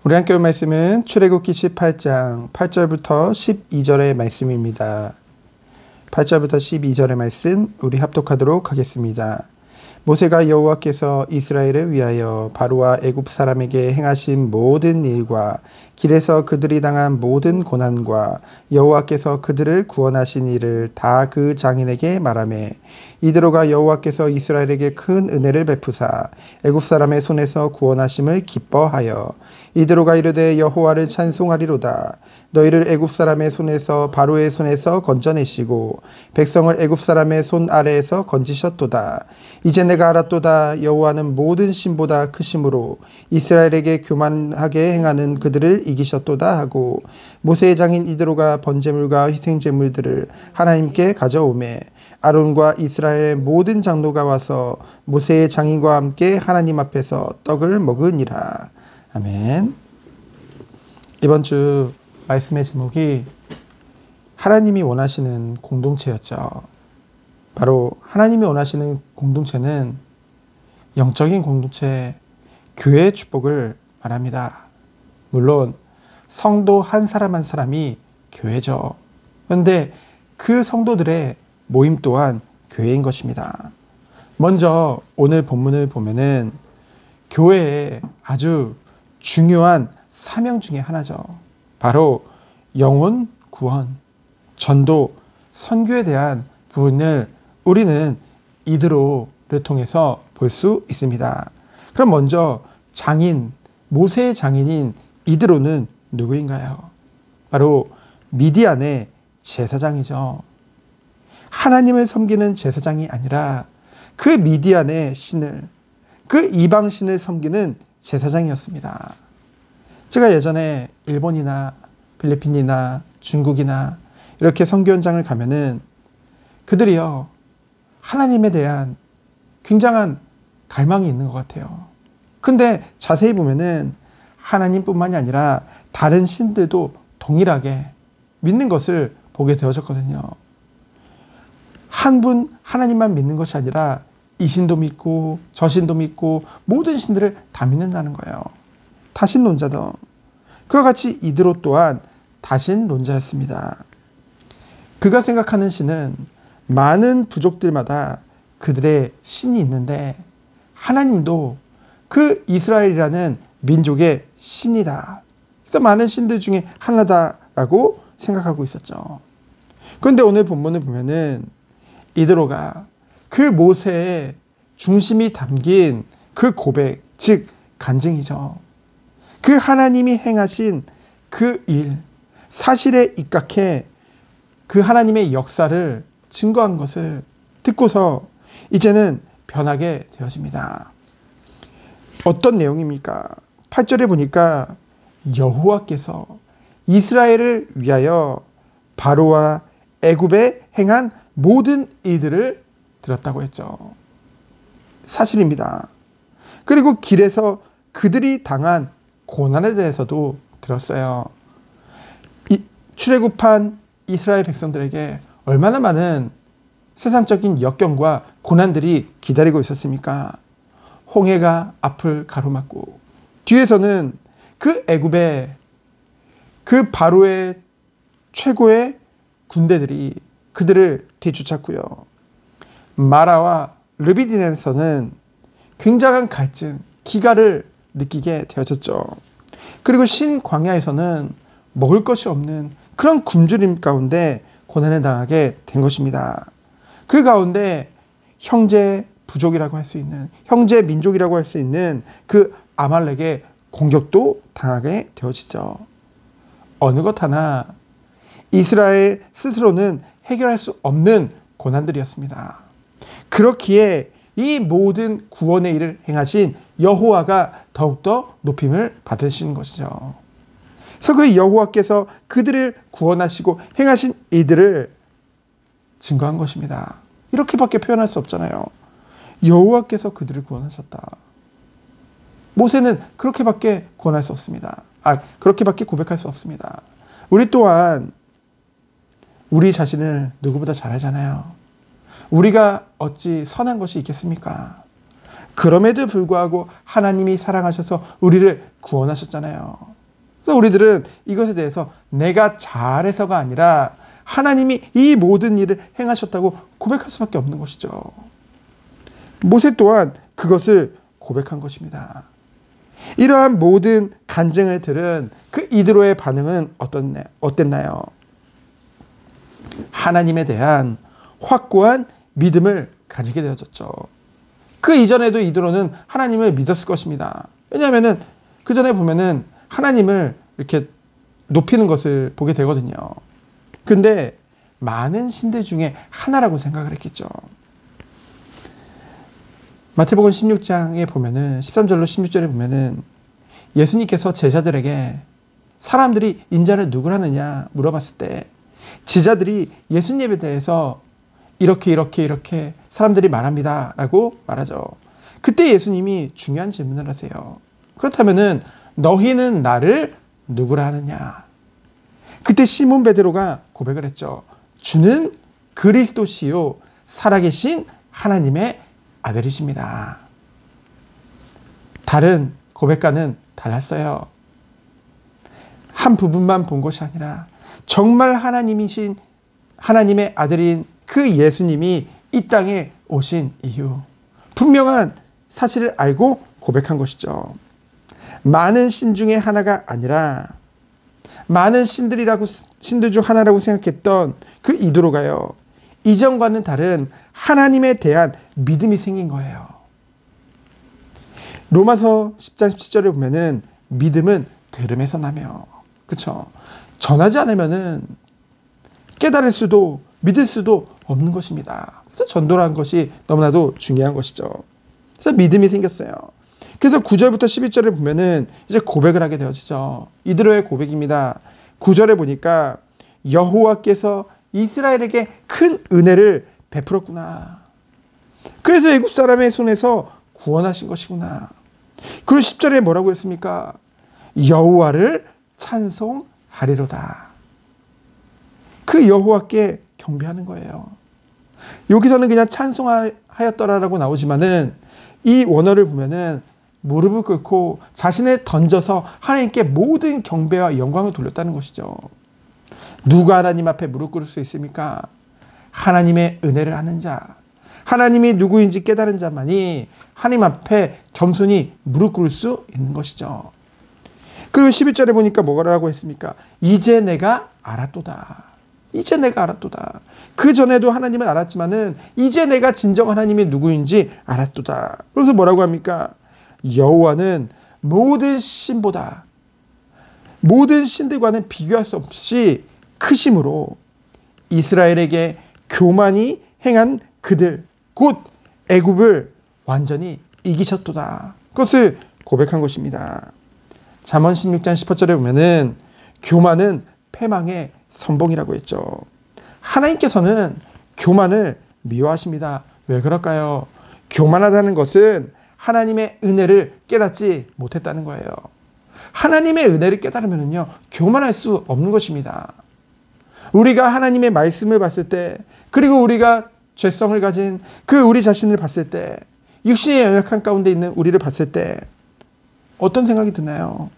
우리 함께 볼 말씀은 출애굽기 18장 8절부터 12절의 말씀입니다. 8절부터 12절의 말씀 우리 합독하도록 하겠습니다. 모세가 여호와께서 이스라엘을 위하여 바로와 애굽 사람에게 행하신 모든 일과 길에서 그들이 당한 모든 고난과 여호와께서 그들을 구원하신 일을 다 그 장인에게 말하매 이대로가 여호와께서 이스라엘에게 큰 은혜를 베푸사 애굽 사람의 손에서 구원하심을 기뻐하여 이대로가 이르되 여호와를 찬송하리로다. 너희를 애굽 사람의 손에서 바로의 손에서 건져내시고 백성을 애굽 사람의 손 아래에서 건지셨도다. 이제 내가 알았도다. 여호와는 모든 신보다 크심으로 이스라엘에게 교만하게 행하는 그들을 이기셨도다 하고 모세의 장인 이드로가 번제물과 희생제물들을 하나님께 가져오매 아론과 이스라엘의 모든 장로가 와서 모세의 장인과 함께 하나님 앞에서 떡을 먹으니라. 아멘. 이번 주 말씀의 제목이 하나님이 원하시는 공동체였죠. 바로 하나님이 원하시는 공동체는 영적인 공동체, 교회의 축복을 말합니다. 물론 성도 한 사람 한 사람이 교회죠. 그런데 그 성도들의 모임 또한 교회인 것입니다. 먼저 오늘 본문을 보면은 교회의 아주 중요한 사명 중에 하나죠. 바로 영혼 구원, 전도, 선교에 대한 부분을 우리는 이드로를 통해서 볼 수 있습니다. 그럼 먼저 장인, 모세의 장인인 이드로는 누구인가요? 바로 미디안의 제사장이죠. 하나님을 섬기는 제사장이 아니라 그 미디안의 신을, 그 이방신을 섬기는 제사장이었습니다. 제가 예전에 일본이나 필리핀이나 중국이나 이렇게 선교 현장을 가면은 그들이요, 하나님에 대한 굉장한 갈망이 있는 것 같아요. 근데 자세히 보면은 하나님뿐만이 아니라 다른 신들도 동일하게 믿는 것을 보게 되어졌거든요. 한 분 하나님만 믿는 것이 아니라 이 신도 믿고 저 신도 믿고 모든 신들을 다 믿는다는 거예요. 다신론자도. 그와 같이 이드로 또한 다신론자였습니다. 그가 생각하는 신은 많은 부족들마다 그들의 신이 있는데 하나님도 그 이스라엘이라는 민족의 신이다. 그래서 많은 신들 중에 하나다라고 생각하고 있었죠. 그런데 오늘 본문을 보면은 이드로가 그 모세의 중심이 담긴 그 고백, 즉 간증이죠. 그 하나님이 행하신 그 일, 사실에 입각해 그 하나님의 역사를 증거한 것을 듣고서 이제는 변하게 되어집니다. 어떤 내용입니까? 8절에 보니까 여호와께서 이스라엘을 위하여 바로와 애굽에 행한 모든 일들을 들었다고 했죠. 사실입니다. 그리고 길에서 그들이 당한 고난에 대해서도 들었어요. 출애굽한 이스라엘 백성들에게 얼마나 많은 세상적인 역경과 고난들이 기다리고 있었습니까? 홍해가 앞을 가로막고 뒤에서는 그 애굽의 그 바로의 최고의 군대들이 그들을 뒤쫓았고요. 마라와 르비딘에서는 굉장한 갈증, 기가를 느끼게 되어졌죠. 그리고 신광야에서는 먹을 것이 없는 그런 굶주림 가운데 고난을 당하게 된 것입니다. 그 가운데 형제 부족이라고 할 수 있는, 형제 민족이라고 할 수 있는 그 아말렉의 공격도 당하게 되어지죠. 어느 것 하나 이스라엘 스스로는 해결할 수 없는 고난들이었습니다. 그렇기에 이 모든 구원의 일을 행하신 여호와가 더욱더 높임을 받으시는 것이죠. 그래서 그 여호와께서 그들을 구원하시고 행하신 이들을 증거한 것입니다. 이렇게밖에 표현할 수 없잖아요. 여호와께서 그들을 구원하셨다. 모세는 그렇게밖에 구원할 수 없습니다. 그렇게밖에 고백할 수 없습니다. 우리 또한 우리 자신을 누구보다 잘 알잖아요. 우리가 어찌 선한 것이 있겠습니까? 그럼에도 불구하고 하나님이 사랑하셔서 우리를 구원하셨잖아요. 그래서 우리들은 이것에 대해서 내가 잘해서가 아니라 하나님이 이 모든 일을 행하셨다고 고백할 수밖에 없는 것이죠. 모세 또한 그것을 고백한 것입니다. 이러한 모든 간증을 들은 그 이드로의 반응은 어땠나요? 하나님에 대한 확고한 믿음을 가지게 되어졌죠. 그 이전에도 이드로는 하나님을 믿었을 것입니다. 왜냐하면 그 전에 보면은 하나님을 이렇게 높이는 것을 보게 되거든요. 근데 많은 신들 중에 하나라고 생각을 했겠죠. 마태복음 16장에 보면은 13절로 16절에 보면은 예수님께서 제자들에게 사람들이 인자를 누구라느냐 물어봤을 때 제자들이 예수님에 대해서 이렇게 사람들이 말합니다 라고 말하죠. 그때 예수님이 중요한 질문을 하세요. 그렇다면은 너희는 나를 누구라 하느냐? 그때 시몬 베드로가 고백을 했죠. 주는 그리스도시요 살아계신 하나님의 아들이십니다. 다른 고백과는 달랐어요. 한 부분만 본 것이 아니라 정말 하나님이신 하나님의 아들인 그 예수님이 이 땅에 오신 이유, 분명한 사실을 알고 고백한 것이죠. 많은 신 중에 하나가 아니라 많은 신들 중 하나라고 생각했던 그 이드로가요, 이전과는 다른 하나님에 대한 믿음이 생긴 거예요. 로마서 10장 17절에 보면은 믿음은 들음에서 나며, 그렇죠? 전하지 않으면은 깨달을 수도 믿을 수도 없는 것입니다. 그래서 전도라는 것이 너무나도 중요한 것이죠. 그래서 믿음이 생겼어요. 그래서 9절부터 11절에 보면은 이제 고백을 하게 되어지죠. 이드로의 고백입니다. 9절에 보니까 여호와께서 이스라엘에게 큰 은혜를 베풀었구나. 그래서 애굽 사람의 손에서 구원하신 것이구나. 그리고 10절에 뭐라고 했습니까? 여호와를 찬송하리로다. 그 여호와께 경배하는 거예요. 여기서는 그냥 찬송하였더라라고 나오지만은 이 원어를 보면은 무릎을 꿇고 자신을 던져서 하나님께 모든 경배와 영광을 돌렸다는 것이죠. 누가 하나님 앞에 무릎 꿇을 수 있습니까? 하나님의 은혜를 아는 자, 하나님이 누구인지 깨달은 자만이 하나님 앞에 겸손히 무릎 꿇을 수 있는 것이죠. 그리고 11절에 보니까 뭐라고 했습니까? 이제 내가 알았도다. 이제 내가 알았도다. 그 전에도 하나님을 알았지만은 이제 내가 진정 하나님이 누구인지 알았도다. 그래서 뭐라고 합니까? 여호와는 모든 신보다, 모든 신들과는 비교할 수 없이 크심으로 이스라엘에게 교만이 행한 그들 곧 애굽을 완전히 이기셨도다. 그것을 고백한 것입니다. 잠언 16장 18절에 보면은 교만은 패망의 선봉이라고 했죠. 하나님께서는 교만을 미워하십니다. 왜 그럴까요? 교만하다는 것은 하나님의 은혜를 깨닫지 못했다는 거예요. 하나님의 은혜를 깨달으면요, 교만할 수 없는 것입니다. 우리가 하나님의 말씀을 봤을 때, 그리고 우리가 죄성을 가진 그 우리 자신을 봤을 때, 육신의 연약한 가운데 있는 우리를 봤을 때 어떤 생각이 드나요?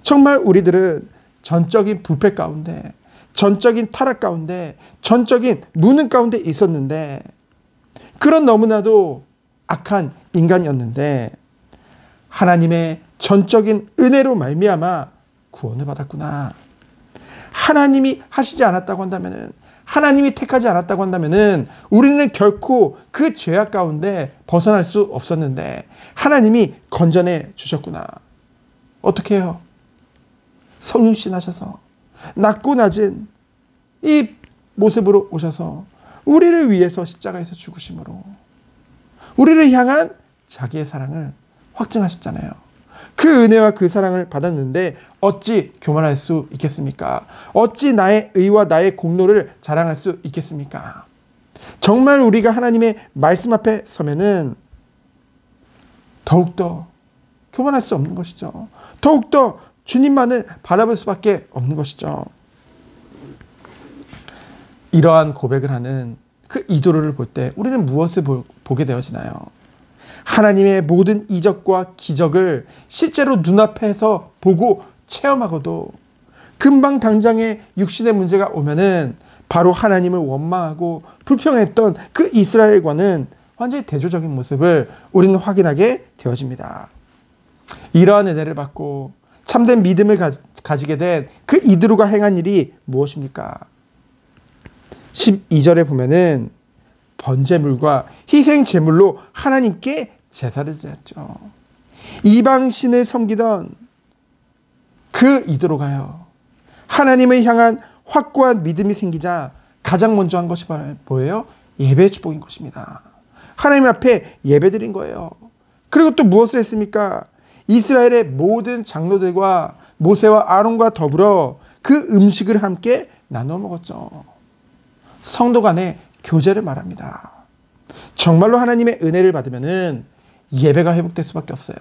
정말 우리들은 전적인 부패 가운데, 전적인 타락 가운데, 전적인 무능 가운데 있었는데, 그런 너무나도 악한 인간이었는데 하나님의 전적인 은혜로 말미암아 구원을 받았구나. 하나님이 하시지 않았다고 한다면은, 하나님이 택하지 않았다고 한다면은 우리는 결코 그 죄악 가운데 벗어날 수 없었는데 하나님이 건져내 주셨구나. 어떻게 해요? 성육신하셔서 낮고 낮은 이 모습으로 오셔서 우리를 위해서 십자가에서 죽으심으로 우리를 향한 자기의 사랑을 확증하셨잖아요. 그 은혜와 그 사랑을 받았는데 어찌 교만할 수 있겠습니까? 어찌 나의 의와 나의 공로를 자랑할 수 있겠습니까? 정말 우리가 하나님의 말씀 앞에 서면은 더욱더 교만할 수 없는 것이죠. 더욱더 주님만을 바라볼 수밖에 없는 것이죠. 이러한 고백을 하는 그 이도를 볼 때 우리는 무엇을 보게 되어지나요? 하나님의 모든 이적과 기적을 실제로 눈앞에서 보고 체험하고도 금방 당장에 육신의 문제가 오면은 바로 하나님을 원망하고 불평했던 그 이스라엘과는 완전히 대조적인 모습을 우리는 확인하게 되어집니다. 이러한 은혜를 받고 참된 믿음을 가지게 된 그 이드로가 행한 일이 무엇입니까? 12절에 보면은 번제물과 희생제물로 하나님께 제사를 드렸죠. 이방신을 섬기던 그 이드로가요, 하나님을 향한 확고한 믿음이 생기자 가장 먼저 한 것이 바로 뭐예요? 예배 축복인 것입니다. 하나님 앞에 예배드린 거예요. 그리고 또 무엇을 했습니까? 이스라엘의 모든 장로들과 모세와 아론과 더불어 그 음식을 함께 나눠 먹었죠. 성도 간의 교제를 말합니다. 정말로 하나님의 은혜를 받으면은 예배가 회복될 수밖에 없어요.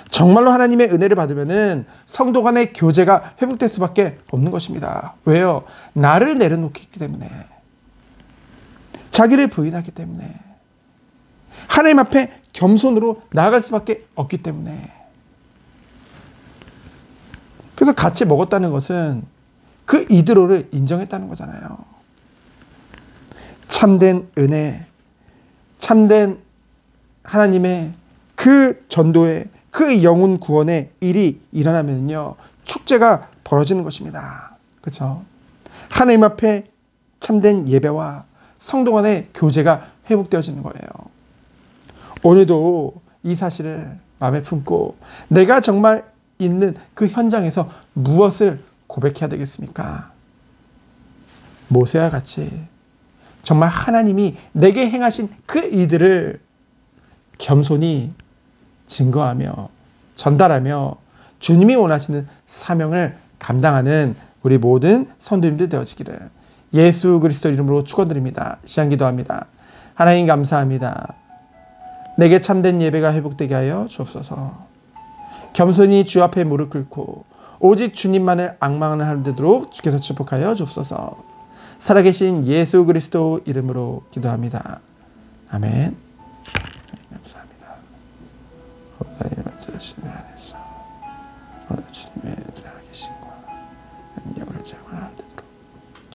정말로 하나님의 은혜를 받으면은 성도 간의 교제가 회복될 수밖에 없는 것입니다. 왜요? 나를 내려놓기 때문에, 자기를 부인하기 때문에, 하나님 앞에 겸손으로 나아갈 수밖에 없기 때문에. 그래서 같이 먹었다는 것은 그 이드로를 인정했다는 거잖아요. 참된 은혜, 참된 하나님의 그 전도의 그 영혼 구원의 일이 일어나면요, 축제가 벌어지는 것입니다. 그렇죠? 하나님 앞에 참된 예배와 성도 간의 교제가 회복되어지는 거예요. 오늘도 이 사실을 마음에 품고 내가 정말 있는 그 현장에서 무엇을 고백해야 되겠습니까? 모세와 같이 정말 하나님이 내게 행하신 그 일들을 겸손히 증거하며 전달하며 주님이 원하시는 사명을 감당하는 우리 모든 성도님들 되어지기를 예수 그리스도 이름으로 축원드립니다. 시간 기도합니다. 하나님 감사합니다. 내게 참된 예배가 회복되게 하여 주옵소서. 겸손히 주 앞에 무릎 꿇고 오직 주님만을 앙망하는 하루 되도록 주께서 축복하여 주옵소서. 살아계신 예수 그리스도 이름으로 기도합니다. 아멘. 감사합니다. 하나님 주님의 안에서 오늘 주님의 살아계심과 능력을 제공하는